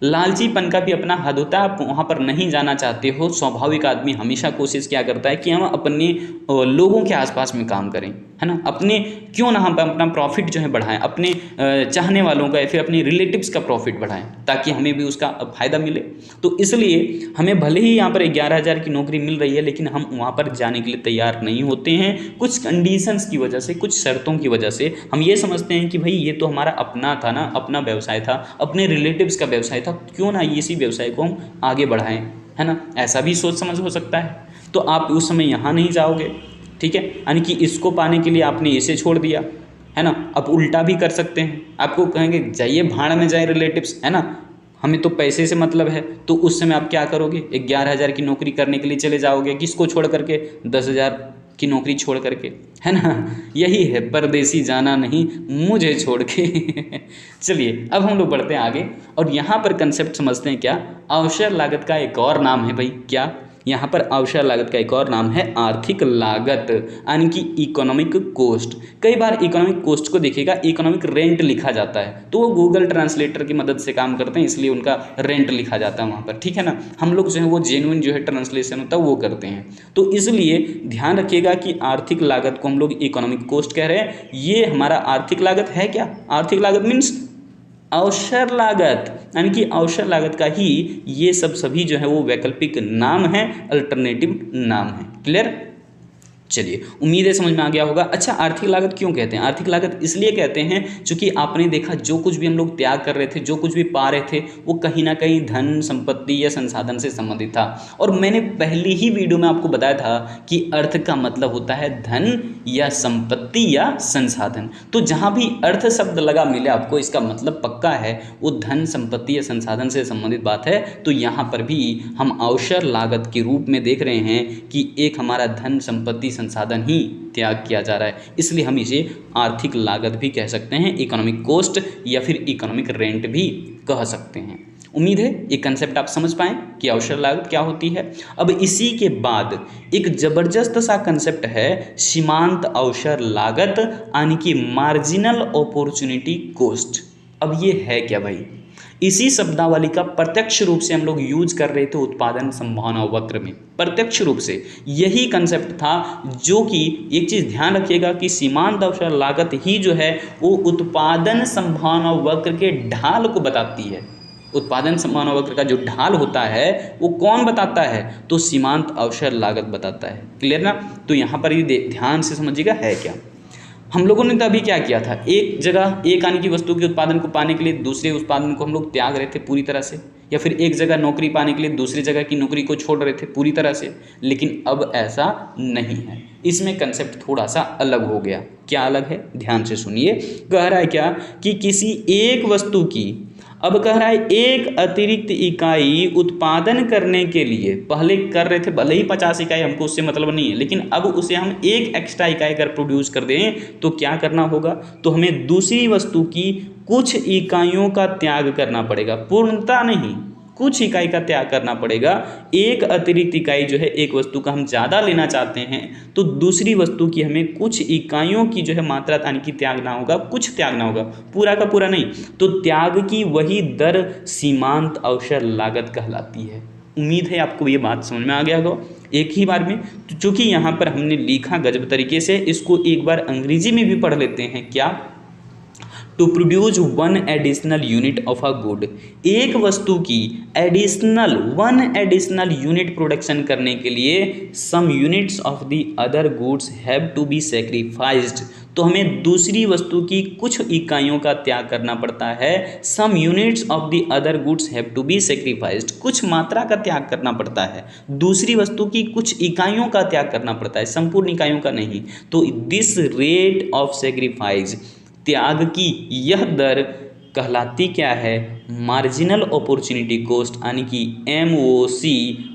लालचीपन का भी अपना हद होता है, आप वहाँ पर नहीं जाना चाहते हो। स्वाभाविक आदमी हमेशा कोशिश क्या करता है कि हम अपने लोगों के आसपास में काम करें, है ना, अपने क्यों ना हम अपना प्रॉफिट जो है बढ़ाएं, अपने चाहने वालों का या फिर अपने रिलेटिव्स का प्रॉफिट बढ़ाएं, ताकि हमें भी उसका फ़ायदा मिले। तो इसलिए हमें भले ही यहाँ पर 11,000 की नौकरी मिल रही है, लेकिन हम वहाँ पर जाने के लिए तैयार नहीं होते हैं, कुछ कंडीशंस की वजह से, कुछ शर्तों की वजह से। हम ये समझते हैं कि भाई ये तो हमारा अपना था ना, अपना व्यवसाय था, अपने रिलेटिव्स का व्यवसाय था, क्यों ना इसी व्यवसाय को हम आगे बढ़ाएं, है ना, ऐसा भी सोच समझ हो सकता है। तो आप उस समय यहाँ नहीं जाओगे, ठीक है, यानी कि इसको पाने के लिए आपने इसे छोड़ दिया, है ना। अब उल्टा भी कर सकते हैं, आपको कहेंगे जाइए भाड़ में जाए रिलेटिव्स, है ना, हमें तो पैसे से मतलब है, तो उस समय आप क्या करोगे, 11,000 की नौकरी करने के लिए चले जाओगे, किसको छोड़ करके, 10,000 की नौकरी छोड़ करके, है ना। यही है परदेसी जाना नहीं मुझे छोड़ के। चलिए अब हम लोग बढ़ते हैं आगे, और यहाँ पर कंसेप्ट समझते हैं क्या, अवसर लागत का एक और नाम है भाई, क्या, यहाँ पर अवसर लागत का एक और नाम है आर्थिक लागत, यानी कि इकोनॉमिक कोस्ट। कई बार इकोनॉमिक कोस्ट को देखिएगा इकोनॉमिक रेंट लिखा जाता है, तो वो गूगल ट्रांसलेटर की मदद से काम करते हैं, इसलिए उनका रेंट लिखा जाता है वहाँ पर, ठीक है ना। हम लोग जो है वो जेन्युइन जो है ट्रांसलेशन होता है वो करते हैं। तो इसलिए ध्यान रखिएगा कि आर्थिक लागत को हम लोग इकोनॉमिक कोस्ट कह रहे हैं। ये हमारा आर्थिक लागत है क्या, आर्थिक लागत मीन्स अवसर लागत, यानी कि अवसर लागत का ही ये सब सभी जो है वो वैकल्पिक नाम है, अल्टरनेटिव नाम है। क्लियर? चलिए, उम्मीद है समझ में आ गया होगा। अच्छा, आर्थिक लागत क्यों कहते हैं, आर्थिक लागत इसलिए कहते हैं क्योंकि आपने देखा जो कुछ भी हम लोग त्याग कर रहे थे, जो कुछ भी पा रहे थे, वो कहीं ना कहीं धन, संपत्ति या संसाधन से संबंधित था। और मैंने पहली ही वीडियो में आपको बताया था कि अर्थ का मतलब होता है धन या संपत्ति या संसाधन। तो जहाँ भी अर्थ शब्द लगा मिले आपको, इसका मतलब पक्का है वो धन, संपत्ति या संसाधन से संबंधित बात है। तो यहाँ पर भी हम अवसर लागत के रूप में देख रहे हैं कि एक हमारा धन, संपत्ति, संसाधन ही त्याग किया जा रहा है, इसलिए हम इसे आर्थिक लागत भी कह सकते हैं, इकोनॉमिक कोस्ट या फिर इकोनॉमिक रेंट भी कह सकते हैं। उम्मीद है ये कंसेप्ट आप समझ पाएं कि अवसर लागत क्या होती है। अब इसी के बाद एक जबरदस्त सा कंसेप्ट है सीमांत अवसर लागत, यानी कि मार्जिनल अपॉर्चुनिटी कॉस्ट। अब ये है क्या भाई, इसी शब्दावली का प्रत्यक्ष रूप से हम लोग यूज कर रहे थे उत्पादन संभावना वक्र में। प्रत्यक्ष रूप से यही कंसेप्ट था, जो कि एक चीज़ ध्यान रखिएगा कि सीमांत अवसर लागत ही जो है वो उत्पादन संभावना वक्र के ढाल को बताती है। उत्पादन संभावना वक्र का जो ढाल होता है वो कौन बताता है, तो सीमांत अवसर लागत बताता है। क्लियर ना। तो यहाँ पर ये ध्यान से समझिएगा है क्या। हम लोगों ने तो अभी क्या किया था, एक जगह एक आने की वस्तु के उत्पादन को पाने के लिए दूसरे उत्पादन को हम लोग त्याग रहे थे पूरी तरह से, या फिर एक जगह नौकरी पाने के लिए दूसरी जगह की नौकरी को छोड़ रहे थे पूरी तरह से। लेकिन अब ऐसा नहीं है, इसमें कंसेप्ट थोड़ा सा अलग हो गया। क्या अलग है, ध्यान से सुनिए। कह रहा है क्या कि किसी एक वस्तु की, अब कह रहा है एक अतिरिक्त इकाई उत्पादन करने के लिए, पहले कर रहे थे भले ही 50 इकाई, हमको उससे मतलब नहीं है, लेकिन अब उसे हम एक एक्स्ट्रा इकाई अगर प्रोड्यूस कर दें तो क्या करना होगा, तो हमें दूसरी वस्तु की कुछ इकाइयों का त्याग करना पड़ेगा, पूर्णता नहीं, कुछ इकाई का त्याग करना पड़ेगा। एक अतिरिक्त इकाई जो है, एक वस्तु का हम ज़्यादा लेना चाहते हैं तो दूसरी वस्तु की हमें कुछ इकाइयों की जो है मात्रा यानी कि त्यागना होगा, कुछ त्यागना होगा, पूरा का पूरा नहीं। तो त्याग की वही दर सीमांत अवसर लागत कहलाती है। उम्मीद है आपको ये बात समझ में आ गया होगा एक ही बार में। तो चूँकि यहाँ पर हमने लिखा गजब तरीके से, इसको एक बार अंग्रेजी में भी पढ़ लेते हैं। क्या, to produce one additional unit of a good, एक वस्तु की वन एडिशनल यूनिट प्रोडक्शन करने के लिए some units of the other goods have to be sacrificed, तो हमें दूसरी वस्तु की कुछ इकाइयों का त्याग करना पड़ता है। Some units of the other goods have to be sacrificed, कुछ मात्रा का त्याग करना पड़ता है, दूसरी वस्तु की कुछ इकाइयों का त्याग करना पड़ता है, संपूर्ण इकाइयों का नहीं। तो दिस रेट ऑफ सेक्रीफाइस, त्याग की यह दर कहलाती क्या है, मार्जिनल अपॉर्चुनिटी कॉस्ट, यानी कि MOC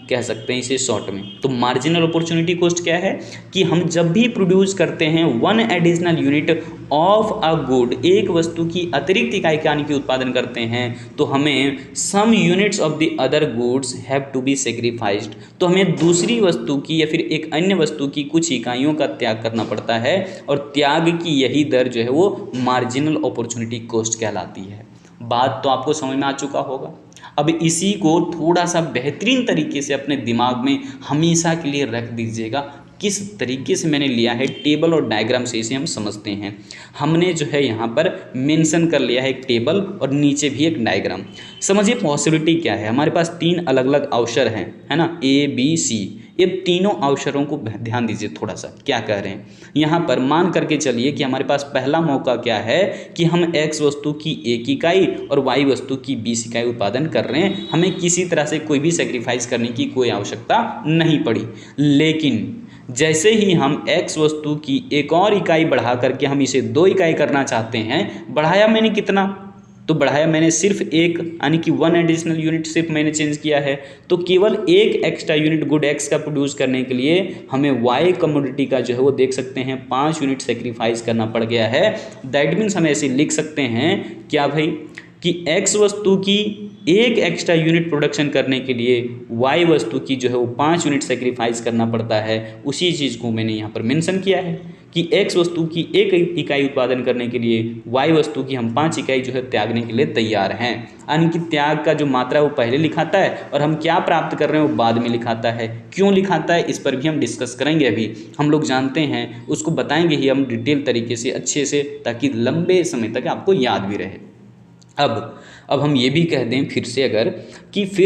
कह सकते हैं इसे शॉर्ट में। तो मार्जिनल अपॉर्चुनिटी कॉस्ट क्या है कि हम जब भी प्रोड्यूस करते हैं one additional unit of a good, एक वस्तु की अतिरिक्त इकाई का यानी कि उत्पादन करते हैं, तो हमें some units of the other goods have to be sacrificed, तो हमें दूसरी वस्तु की या फिर एक अन्य वस्तु की कुछ इकाइयों का त्याग करना पड़ता है, और त्याग की यही दर जो है वो मार्जिनल अपॉर्चुनिटी कॉस्ट कहलाती है। बात तो आपको समझ में आ चुका होगा। अब इसी को थोड़ा सा बेहतरीन तरीके से अपने दिमाग में हमेशा के लिए रख दीजिएगा। किस तरीके से मैंने लिया है, टेबल और डायग्राम से इसे हम समझते हैं। हमने जो है यहाँ पर मेंशन कर लिया है एक टेबल और नीचे भी एक डायग्राम। समझिए पॉसिबिलिटी क्या है, हमारे पास तीन अलग अलग अवसर हैं, है ना, ABC। ये तीनों अवसरों को ध्यान दीजिए थोड़ा सा, क्या कह रहे हैं यहाँ पर। मान करके चलिए कि हमारे पास पहला मौका क्या है कि हम X वस्तु की 1 इकाई और Y वस्तु की 20 इकाई उत्पादन कर रहे हैं, हमें किसी तरह से कोई भी सेक्रीफाइस करने की कोई आवश्यकता नहीं पड़ी। लेकिन जैसे ही हम X वस्तु की एक और इकाई बढ़ा करके हम इसे 2 इकाई करना चाहते हैं, बढ़ाया मैंने कितना, तो बढ़ाया मैंने सिर्फ एक, यानी कि वन एडिशनल यूनिट सिर्फ मैंने चेंज किया है। तो केवल एक एक्स्ट्रा यूनिट गुड X का प्रोड्यूस करने के लिए हमें Y कमोडिटी का जो है वो देख सकते हैं 5 यूनिट सेक्रीफाइस करना पड़ गया है। दैट मीन्स हम ऐसे लिख सकते हैं क्या भाई कि X वस्तु की एक एक्स्ट्रा यूनिट प्रोडक्शन करने के लिए Y वस्तु की जो है वो 5 यूनिट सेक्रीफाइस करना पड़ता है। उसी चीज़ को मैंने यहाँ पर मेंशन किया है कि X वस्तु की 1 इकाई उत्पादन करने के लिए Y वस्तु की हम 5 इकाई जो है त्यागने के लिए तैयार हैं। यानी कि त्याग का जो मात्रा है वो पहले लिखाता है और हम क्या प्राप्त कर रहे हैं वो बाद में लिखाता है। क्यों लिखाता है इस पर भी हम डिस्कस करेंगे, अभी हम लोग जानते हैं, उसको बताएंगे ही हम डिटेल तरीके से अच्छे से, ताकि लंबे समय तक आपको याद भी रहे। अब हम ये भी कह दें फिर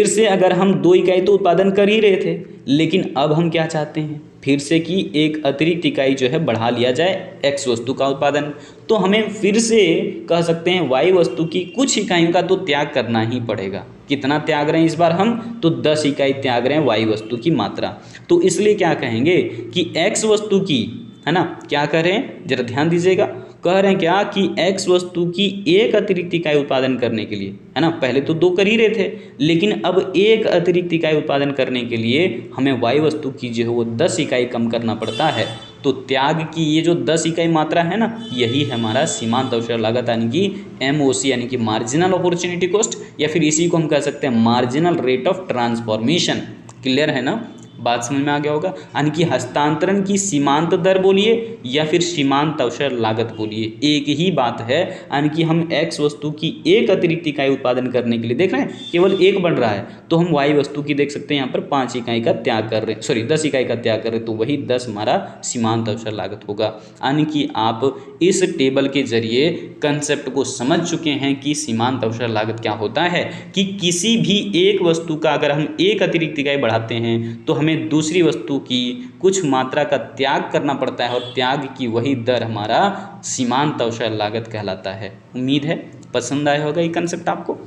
से अगर हम 2 इकाई तो उत्पादन कर ही रहे थे, लेकिन अब हम क्या चाहते हैं फिर से कि एक अतिरिक्त इकाई जो है बढ़ा लिया जाए X वस्तु का उत्पादन। तो हमें फिर से कह सकते हैं Y वस्तु की कुछ इकाइयों का तो त्याग करना ही पड़ेगा। कितना त्याग रहे हैं इस बार हम, तो 10 इकाई त्याग रहे हैं Y वस्तु की मात्रा। तो इसलिए क्या कहेंगे कि X वस्तु की, है ना, क्या कह रहे हैं जरा ध्यान दीजिएगा, कह रहे हैं क्या कि X वस्तु की एक अतिरिक्त इकाई उत्पादन करने के लिए, है ना, पहले तो 2 कर ही रहे थे, लेकिन अब एक अतिरिक्त इकाई उत्पादन करने के लिए हमें Y वस्तु की जो है वो 10 इकाई कम करना पड़ता है। तो त्याग की ये जो 10 इकाई मात्रा है ना, यही है हमारा सीमांत अवसर लागत, यानी कि MOC, यानी कि मार्जिनल अपॉर्चुनिटी कॉस्ट, या फिर इसी को हम कह सकते हैं marginal rate of transformation. Clear है ना। बात समझ में आ गया होगा। यानी कि हस्तांतरण की सीमांत दर बोलिए या फिर सीमांत अवसर लागत बोलिए, एक ही बात है। यानी कि हम x वस्तु की एक अतिरिक्त इकाई उत्पादन करने के लिए देख रहे हैं केवल एक बढ़ रहा है, तो हम y वस्तु की देख सकते हैं यहाँ पर 5 इकाई का त्याग कर रहे हैं, सॉरी 10 इकाई का त्याग कर रहे हैं, तो वही 10 हमारा सीमांत अवसर लागत होगा। यानी कि आप इस टेबल के जरिए कंसेप्ट को समझ चुके हैं कि सीमांत अवसर लागत क्या होता है, कि किसी भी एक वस्तु का अगर हम एक अतिरिक्त इकाई बढ़ाते हैं तो हमें दूसरी वस्तु की कुछ मात्रा का त्याग करना पड़ता है, और त्याग की वही दर हमारा सीमांत अवसर लागत कहलाता है। उम्मीद है पसंद आया होगा ये कंसेप्ट आपको।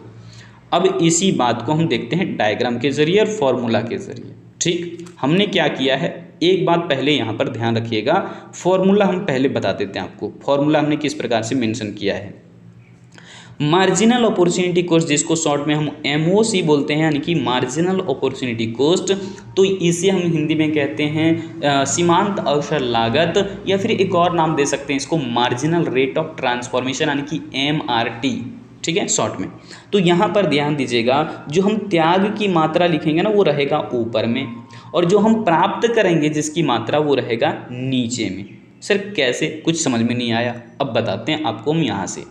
अब इसी बात को हम देखते हैं डायग्राम के जरिए और फॉर्मूला के जरिए। ठीक, हमने क्या किया है, एक बात पहले यहाँ पर ध्यान रखिएगा, फॉर्मूला हम पहले बता देते हैं आपको। फॉर्मूला हमने किस प्रकार से मेंशन किया है, मार्जिनल अपॉर्चुनिटी कॉस्ट, जिसको शॉर्ट में हम MOC बोलते हैं, यानी कि मार्जिनल अपॉर्चुनिटी कॉस्ट, तो इसे हम हिंदी में कहते हैं सीमांत अवसर लागत, या फिर एक और नाम दे सकते हैं इसको मार्जिनल रेट ऑफ ट्रांसफॉर्मेशन, यानी कि MRT। ठीक है, शॉर्ट में। तो यहाँ पर ध्यान दीजिएगा, जो हम त्याग की मात्रा लिखेंगे ना वो रहेगा ऊपर में, और जो हम प्राप्त करेंगे जिसकी मात्रा वो रहेगा नीचे में। सर कैसे, कुछ समझ में नहीं आया, अब बताते हैं आपको हम यहाँ से।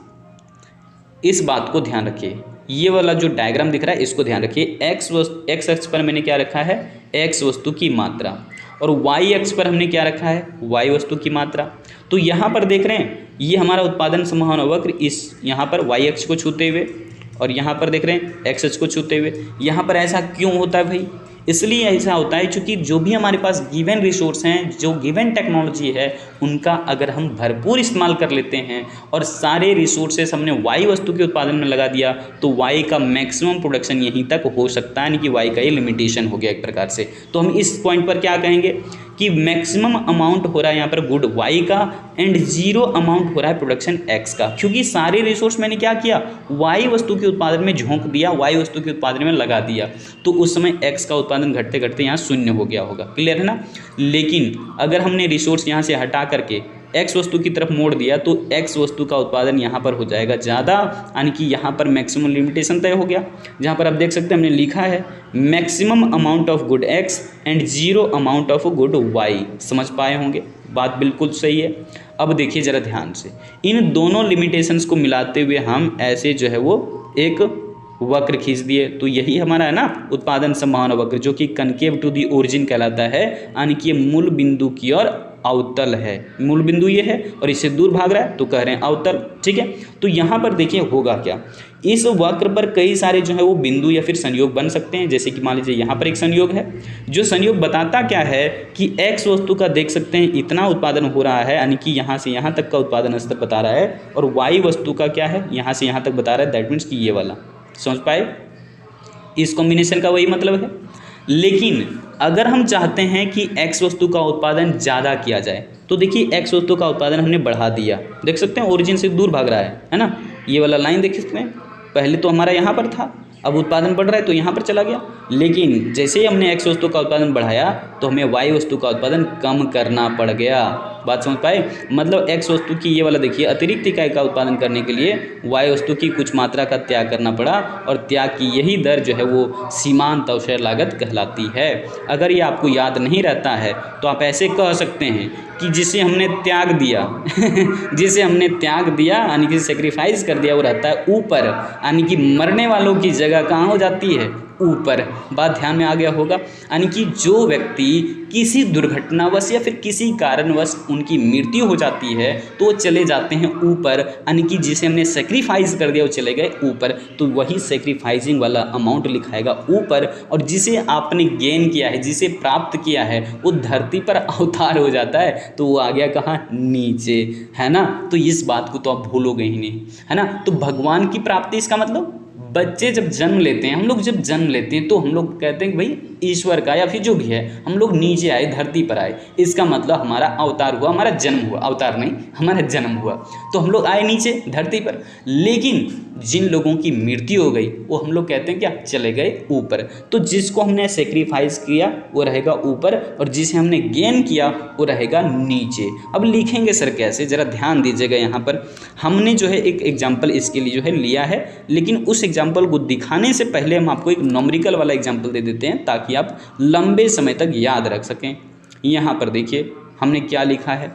इस बात को ध्यान रखिए, ये वाला जो डायग्राम दिख रहा है इसको ध्यान रखिए। एक्स अक्ष पर मैंने क्या रखा है, एक्स वस्तु की मात्रा, और वाई अक्ष पर हमने क्या रखा है, वाई वस्तु की मात्रा। तो यहाँ पर देख रहे हैं ये हमारा उत्पादन संभावना वक्र इस यहाँ पर वाई अक्ष को छूते हुए, और यहाँ पर देख रहे हैं एक्स अक्ष को छूते हुए। यहाँ पर ऐसा क्यों होता है भाई, इसलिए ऐसा होता है क्योंकि जो भी हमारे पास गिवन रिसोर्स हैं, जो गिवन टेक्नोलॉजी है, उनका अगर हम भरपूर इस्तेमाल कर लेते हैं और सारे रिसोर्सेस हमने वाई वस्तु के उत्पादन में लगा दिया, तो वाई का मैक्सिमम प्रोडक्शन यहीं तक हो सकता है, यानी कि वाई का ये लिमिटेशन हो गया एक प्रकार से। तो हम इस पॉइंट पर क्या कहेंगे कि मैक्सिमम अमाउंट हो रहा है यहाँ पर गुड वाई का, एंड जीरो अमाउंट हो रहा है प्रोडक्शन एक्स का, क्योंकि सारे रिसोर्स मैंने क्या किया, वाई वस्तु के उत्पादन में झोंक दिया, वाई वस्तु के उत्पादन में लगा दिया, तो उस समय एक्स का उत्पादन घटते घटते यहाँ शून्य हो गया होगा। क्लियर है ना। लेकिन अगर हमने रिसोर्स यहाँ से हटा करके एक्स वस्तु की तरफ मोड़ दिया तो एक्स वस्तु का उत्पादन यहाँ पर हो जाएगा ज़्यादा, यानी कि यहाँ पर मैक्सिमम लिमिटेशन तय हो गया। जहाँ पर आप देख सकते हैं हमने लिखा है maximum amount of good X and zero amount of good Y. समझ पाए होंगे, बात बिल्कुल सही है। अब देखिए ज़रा ध्यान से, इन दोनों लिमिटेशंस को मिलाते हुए हम ऐसे जो है वो एक वक्र खींच दिए, तो यही हमारा है ना उत्पादन संभावना वक्र, जो कि कनकेव टू दी ओरिजिन कहलाता है, यानी कि ये मूल बिंदु की ओर अवतल है। मूल बिंदु ये है और इससे दूर भाग रहा है तो कह रहे हैं अवतल। ठीक है, तो यहाँ पर देखिए होगा क्या, इस वक्र पर कई सारे जो है वो बिंदु या फिर संयोग बन सकते हैं। जैसे कि मान लीजिए यहाँ पर एक संयोग है, जो संयोग बताता क्या है कि एक्स वस्तु का देख सकते हैं इतना उत्पादन हो रहा है, यानी कि यहाँ से यहाँ तक का उत्पादन स्तर बता रहा है, और वाई वस्तु का क्या है, यहाँ से यहाँ तक बता रहा है। दैट मीन्स कि ये वाला, समझ पाए, इस कॉम्बिनेशन का वही मतलब है। लेकिन अगर हम चाहते हैं कि एक्स वस्तु का उत्पादन ज़्यादा किया जाए, तो देखिए एक्स वस्तु का उत्पादन हमने बढ़ा दिया, देख सकते हैं ओरिजिन से दूर भाग रहा है ना, ये वाला लाइन देख सकते हैं, पहले तो हमारा यहाँ पर था, अब उत्पादन बढ़ रहा है तो यहाँ पर चला गया। लेकिन जैसे ही हमने एक्स वस्तु का उत्पादन बढ़ाया तो हमें वाई वस्तु का उत्पादन कम करना पड़ गया। बात समझ पाए, मतलब एक्स वस्तु की ये वाला देखिए अतिरिक्त इकाई का उत्पादन करने के लिए वाई वस्तु की कुछ मात्रा का त्याग करना पड़ा, और त्याग की यही दर जो है वो सीमांत अवसर लागत कहलाती है। अगर ये आपको याद नहीं रहता है तो आप ऐसे कह सकते हैं कि जिसे हमने त्याग दिया जिसे हमने त्याग दिया यानी कि सेक्रीफाइस कर दिया, वो रहता है ऊपर, यानी कि मरने वालों की जगह कहाँ हो जाती है, ऊपर। बात ध्यान में आ गया होगा। यानी कि जो व्यक्ति किसी दुर्घटनावश या फिर किसी कारणवश उनकी मृत्यु हो जाती है तो वो चले जाते हैं ऊपर, यानी कि जिसे हमने सेक्रीफाइस कर दिया वो चले गए ऊपर, तो वही सेक्रीफाइसिंग वाला अमाउंट लिखाएगा ऊपर, और जिसे आपने गेन किया है, जिसे प्राप्त किया है, वो धरती पर अवतार हो जाता है तो वो आ गया कहाँ, नीचे, है ना। तो इस बात को तो आप भूलोगे ही नहीं, है ना। तो भगवान की प्राप्ति, इसका मतलब बच्चे जब जन्म लेते हैं, हम लोग जब जन्म लेते हैं तो हम लोग कहते हैं कि भाई ईश्वर का या फिर जो भी है, हम लोग नीचे आए, धरती पर आए, इसका मतलब हमारा अवतार हुआ, हमारा जन्म हुआ, अवतार नहीं हमारा जन्म हुआ, तो हम लोग आए नीचे धरती पर। लेकिन जिन लोगों की मृत्यु हो गई वो हम लोग कहते हैं क्या, चले गए ऊपर। तो जिसको हमने सेक्रीफाइस किया वो रहेगा ऊपर, और जिसे हमने गेन किया वो रहेगा नीचे। अब लिखेंगे सर कैसे, ज़रा ध्यान दीजिएगा। यहाँ पर हमने जो है एक एग्जाम्पल इसके लिए जो है लिया है, लेकिन उस एग्जाम्पल को दिखाने से पहले हम आपको एक नॉमरिकल वाला एग्जाम्पल दे देते हैं ताकि आप लंबे समय तक याद रख सकें। यहाँ पर देखिए हमने क्या लिखा है,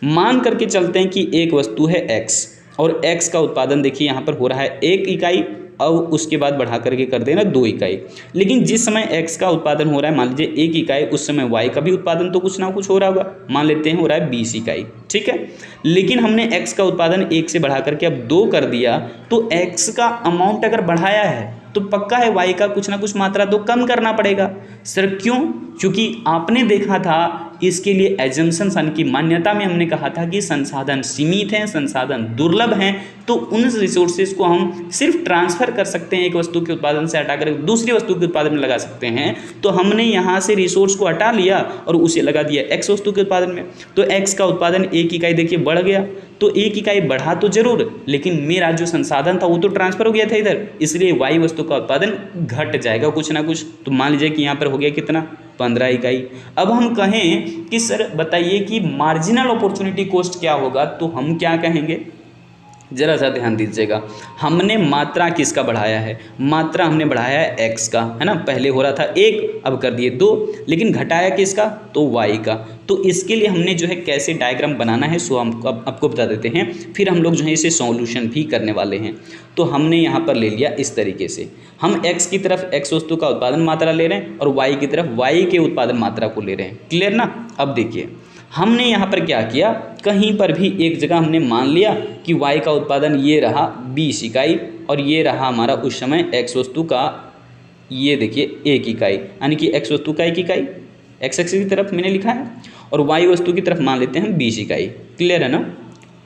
मान करके चलते हैं कि एक वस्तु है x और x का उत्पादन देखिए यहाँ पर हो रहा है 1 इकाई, अब उसके बाद बढ़ा करके कर देना 2 इकाई। लेकिन जिस समय x का उत्पादन हो रहा है मान लीजिए 1 इकाई, उस समय y का भी उत्पादन तो कुछ ना कुछ हो रहा होगा, मान लेते हैं हो रहा है 20 इकाई, ठीक है। लेकिन हमने x का उत्पादन 1 से बढ़ा करके अब 2 कर दिया, तो x का अमाउंट अगर बढ़ाया है तो पक्का है y का कुछ ना कुछ मात्रा तो कम करना पड़ेगा। सर क्यों? क्योंकि आपने देखा था इसके लिए एजम्पशन यानी कि मान्यता में हमने कहा था कि संसाधन सीमित हैं, संसाधन दुर्लभ हैं, तो उन रिसोर्सेज को हम सिर्फ ट्रांसफ़र कर सकते हैं, एक वस्तु के उत्पादन से हटाकर दूसरी वस्तु के उत्पादन में लगा सकते हैं। तो हमने यहाँ से रिसोर्स को हटा लिया और उसे लगा दिया x वस्तु के उत्पादन में, तो x का उत्पादन 1 इकाई देखिए बढ़ गया। तो 1 इकाई बढ़ा तो जरूर, लेकिन मेरा जो संसाधन था वो तो ट्रांसफ़र हो गया था इधर, इसलिए y वस्तु का उत्पादन घट जाएगा कुछ ना कुछ। तो मान लीजिए कि यहाँ पर हो गया कितना, 15 इकाई। अब हम कहें कि सर बताइए कि मार्जिनल अपॉर्चुनिटी कॉस्ट क्या होगा, तो हम क्या कहेंगे, जरा सा ध्यान दीजिएगा। हमने मात्रा किसका बढ़ाया है, मात्रा हमने बढ़ाया है x का, है ना। पहले हो रहा था 1, अब कर दिए 2, लेकिन घटाया किसका, तो y का। तो इसके लिए हमने जो है कैसे डायग्राम बनाना है सो हम आपको बता देते हैं, फिर हम लोग जो है इसे सॉल्यूशन भी करने वाले हैं। तो हमने यहाँ पर ले लिया इस तरीके से, हम x की तरफ x वस्तु का उत्पादन मात्रा ले रहे हैं और y की तरफ y के उत्पादन मात्रा को ले रहे हैं। क्लियर ना। अब देखिए हमने यहाँ पर क्या किया, कहीं पर भी एक जगह हमने मान लिया कि y का उत्पादन ये रहा 20 इकाई और ये रहा हमारा उस समय x वस्तु का ये देखिए 1 इकाई, यानी कि x वस्तु का 1 इकाई x एक्सिस की तरफ मैंने लिखा है और y वस्तु की तरफ मान लेते हैं 20 इकाई। क्लियर है ना।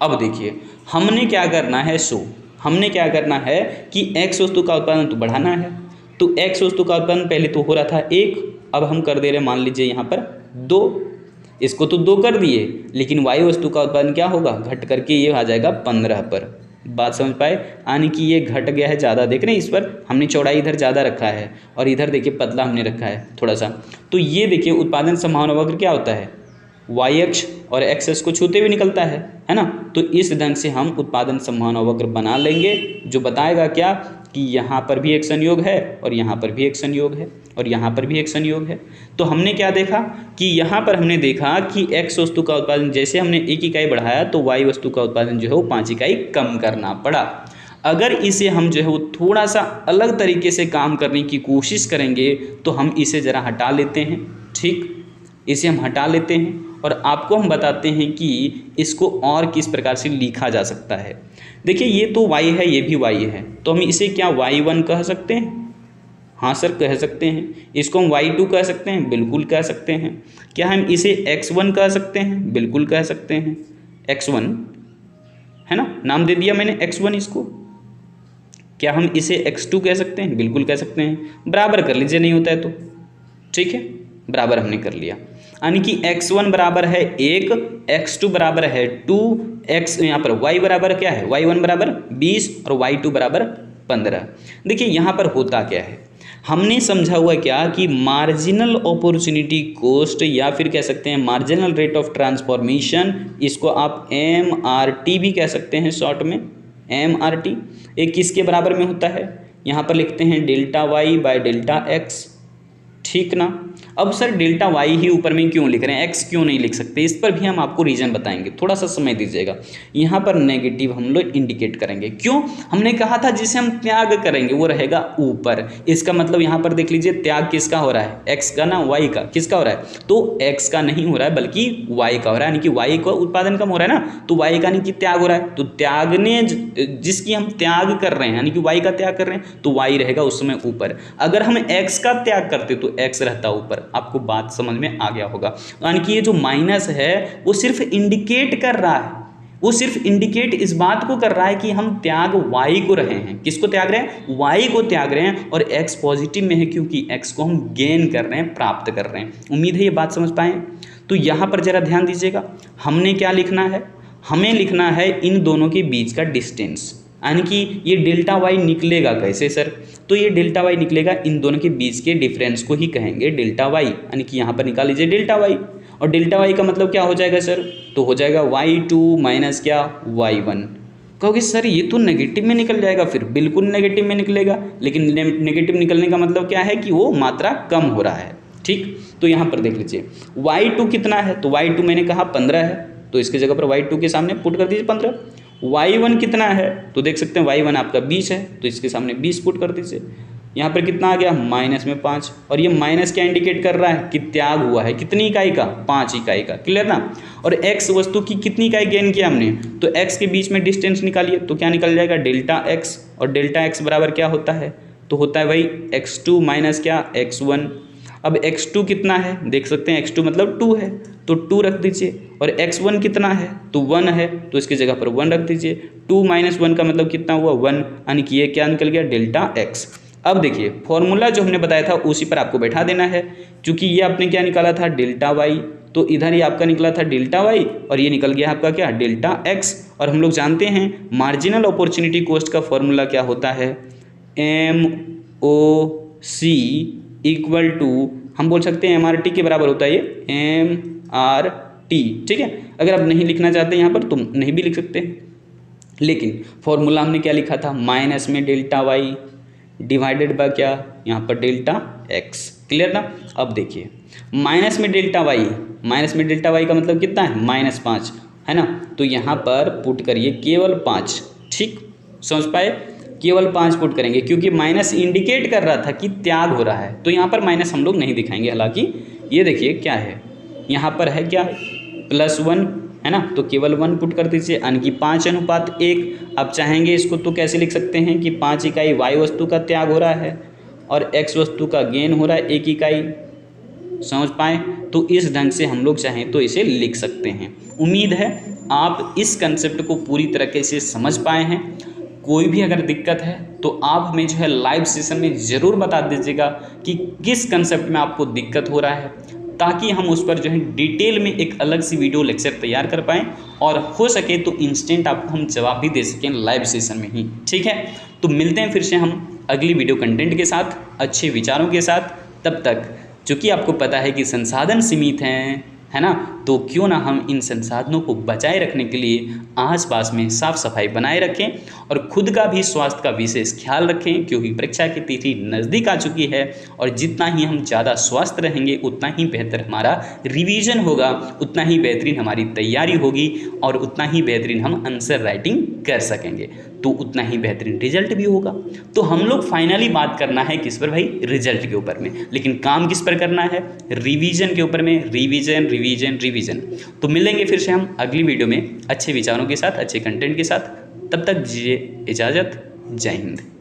अब देखिए हमने क्या करना है, हमने क्या करना है कि x वस्तु का उत्पादन तो बढ़ाना है, तो x वस्तु का उत्पादन पहले तो हो रहा था 1, अब हम कर दे रहे हैं मान लीजिए यहाँ पर 2, इसको तो 2 कर दिए, लेकिन y वस्तु का उत्पादन क्या होगा, घट करके ये आ जाएगा 15 पर। बात समझ पाए, यानी कि ये घट गया है ज़्यादा, देख रहे हैं इस पर हमने चौड़ाई इधर ज़्यादा रखा है और इधर देखिए पतला हमने रखा है थोड़ा सा। तो ये देखिए उत्पादन संभावना वक्र क्या होता है, y अक्ष और x अक्ष को छूते हुए निकलता है ना। तो इस ढंग से हम उत्पादन संभावना वक्र बना लेंगे जो बताएगा क्या कि यहाँ पर भी एक संयोग है और यहाँ पर भी एक संयोग है और यहाँ पर भी एक संयोग है। तो हमने क्या देखा कि यहाँ पर हमने देखा कि x वस्तु का उत्पादन जैसे हमने 1 इकाई बढ़ाया तो y वस्तु का उत्पादन जो है वो 5 इकाई कम करना पड़ा। अगर इसे हम जो है वो थोड़ा सा अलग तरीके से काम करने की कोशिश करेंगे तो हम इसे ज़रा हटा लेते हैं, ठीक, इसे हम हटा लेते हैं और आपको हम बताते हैं कि इसको और किस प्रकार से लिखा जा सकता है। देखिए ये तो y है, ये भी y है, तो हम इसे क्या y1 कह सकते हैं, हाँ सर कह सकते हैं। इसको हम y2 कह सकते हैं, बिल्कुल कह सकते हैं। क्या हम इसे x1 कह सकते हैं, बिल्कुल कह सकते हैं, x1 है ना, नाम दे दिया मैंने x1 इसको। क्या हम इसे x2 कह सकते हैं, बिल्कुल कह सकते हैं। बराबर कर लीजिए नहीं होता है तो, ठीक है, बराबर हमने कर लिया, यानी कि x1 बराबर है 1, x2 बराबर है 2, x यहाँ पर y बराबर क्या है, y1 बराबर 20 और y2 बराबर 15। देखिए यहाँ पर होता क्या है, हमने समझा हुआ क्या कि मार्जिनल अपॉर्चुनिटी कॉस्ट या फिर कह सकते हैं मार्जिनल रेट ऑफ ट्रांसफॉर्मेशन, इसको आप MRT भी कह सकते हैं शॉर्ट में, MRT। एक किसके बराबर में होता है, यहाँ पर लिखते हैं delta y by delta x, ठीक ना। अब सर डेल्टा y ही ऊपर में क्यों लिख रहे हैं, x क्यों नहीं लिख सकते, इस पर भी हम आपको रीज़न बताएंगे, थोड़ा सा समय दीजिएगा। यहाँ पर नेगेटिव हम लोग इंडिकेट करेंगे, क्यों, हमने कहा था जिसे हम त्याग करेंगे वो रहेगा ऊपर। इसका मतलब यहाँ पर देख लीजिए त्याग किसका हो रहा है, x का ना, y का, किसका हो रहा है, तो x का नहीं हो रहा है बल्कि y का हो रहा है, यानी कि y का उत्पादन कम हो रहा है ना, तो y का यानी कि त्याग हो रहा है। तो त्यागने जिसकी हम त्याग कर रहे हैं यानी कि y का त्याग कर रहे हैं तो y रहेगा उस समय ऊपर। अगर हम x का त्याग करते तो x रहता ऊपर। आपको बात समझ में आ गया होगा, यानी कि ये जो माइनस है वो सिर्फ इंडिकेट कर रहा है, वो सिर्फ इंडिकेट इस बात को कर रहा है कि हम त्याग y को रहे हैं, किसको त्याग रहे हैं, y को त्याग रहे हैं, और x पॉजिटिव में है क्योंकि x को हम गेन कर रहे हैं, प्राप्त कर रहे हैं। उम्मीद है ये बात समझ पाए। तो यहाँ पर जरा ध्यान दीजिएगा, हमने क्या लिखना है, हमें लिखना है इन दोनों के बीच का डिस्टेंस, यानी कि ये डेल्टा y निकलेगा कैसे सर, तो ये डेल्टा y निकलेगा इन दोनों के बीच के डिफरेंस को ही कहेंगे डेल्टा y, यानी कि यहाँ पर निकाल लीजिए डेल्टा y, और डेल्टा y का मतलब क्या हो जाएगा सर, तो हो जाएगा y2 माइनस क्या y1, कहोगे सर ये तो नेगेटिव में निकल जाएगा, फिर बिल्कुल नेगेटिव में निकलेगा, लेकिन नेगेटिव निकलने का मतलब क्या है कि वो मात्रा कम हो रहा है। ठीक, तो यहाँ पर देख लीजिए y2 कितना है, तो y2 मैंने कहा 15 है, तो इसके जगह पर y2 के सामने पुट कर दीजिए 15। y1 कितना है, तो देख सकते हैं y1 आपका 20 है, तो इसके सामने 20 पुट कर दीजिए। यहाँ पर कितना आ गया, -5, और ये माइनस क्या इंडिकेट कर रहा है कि त्याग हुआ है कितनी इकाई का, 5 इकाई का। क्लियर ना। और x वस्तु की कितनी इकाई गेन किया हमने, तो x के बीच में डिस्टेंस निकालिए, तो क्या निकल जाएगा डेल्टा x, और डेल्टा x बराबर क्या होता है, तो होता है भाई x2 माइनस क्या x1। अब x2 कितना है, देख सकते हैं x2 मतलब 2 है, तो 2 रख दीजिए, और x1 कितना है, तो 1 है, तो इसकी जगह पर 1 रख दीजिए। 2 माइनस 1 का मतलब कितना हुआ, 1, यानी कि ये क्या निकल गया, डेल्टा x। अब देखिए फॉर्मूला जो हमने बताया था उसी पर आपको बैठा देना है, क्योंकि ये आपने क्या निकाला था, डेल्टा वाई, तो इधर ये आपका निकला था डेल्टा वाई, और ये निकल गया आपका क्या, डेल्टा एक्स। और हम लोग जानते हैं मार्जिनल अपॉर्चुनिटी कॉस्ट का फॉर्मूला क्या होता है, MOC इक्वल टू, हम बोल सकते हैं MRT के बराबर होता है ये, MRT। ठीक है, अगर आप नहीं लिखना चाहते यहाँ पर तो नहीं भी लिख सकते हैं, लेकिन फॉर्मूला हमने क्या लिखा था, माइनस में डेल्टा वाई डिवाइडेड बाय क्या, यहाँ पर डेल्टा एक्स। क्लियर ना। अब देखिए माइनस में डेल्टा वाई, माइनस में डेल्टा वाई का मतलब कितना है, -5 है ना, तो यहाँ पर पुट करिए केवल 5। ठीक, समझ पाए, केवल 5 पुट करेंगे, क्योंकि माइनस इंडिकेट कर रहा था कि त्याग हो रहा है, तो यहाँ पर माइनस हम लोग नहीं दिखाएंगे। हालांकि ये देखिए क्या है, यहाँ पर है क्या, +1 है ना, तो केवल 1 पुट कर दीजिए, यानी कि 5:1। आप चाहेंगे इसको तो कैसे लिख सकते हैं कि 5 इकाई y वस्तु का त्याग हो रहा है और x वस्तु का गेन हो रहा है 1 इकाई। समझ पाए, तो इस ढंग से हम लोग चाहें तो इसे लिख सकते हैं। उम्मीद है आप इस कंसेप्ट को पूरी तरीके से समझ पाए हैं। कोई भी अगर दिक्कत है तो आप हमें जो है लाइव सेशन में ज़रूर बता दीजिएगा कि किस कंसेप्ट में आपको दिक्कत हो रहा है, ताकि हम उस पर जो है डिटेल में एक अलग सी वीडियो लेक्चर तैयार कर पाएँ, और हो सके तो इंस्टेंट आपको हम जवाब भी दे सकें लाइव सेशन में ही। ठीक है, तो मिलते हैं फिर से हम अगली वीडियो कंटेंट के साथ, अच्छे विचारों के साथ। तब तक चूँकि आपको पता है कि संसाधन सीमित हैं, है ना, तो क्यों ना हम इन संसाधनों को बचाए रखने के लिए आसपास में साफ सफाई बनाए रखें और खुद का भी स्वास्थ्य का विशेष ख्याल रखें, क्योंकि परीक्षा की तिथि नज़दीक आ चुकी है। और जितना ही हम ज़्यादा स्वस्थ रहेंगे उतना ही बेहतर हमारा रिवीजन होगा, उतना ही बेहतरीन हमारी तैयारी होगी, और उतना ही बेहतरीन हम आंसर राइटिंग कर सकेंगे, तो उतना ही बेहतरीन रिजल्ट भी होगा। तो हम लोग फाइनली बात करना है किस पर भाई, रिजल्ट के ऊपर में, लेकिन काम किस पर करना है, रिवीजन के ऊपर में, रिवीजन रिवीजन रिवीजन। तो मिलेंगे फिर से हम अगली वीडियो में अच्छे विचारों के साथ, अच्छे कंटेंट के साथ। तब तक दीजिए इजाज़त, जय हिंद।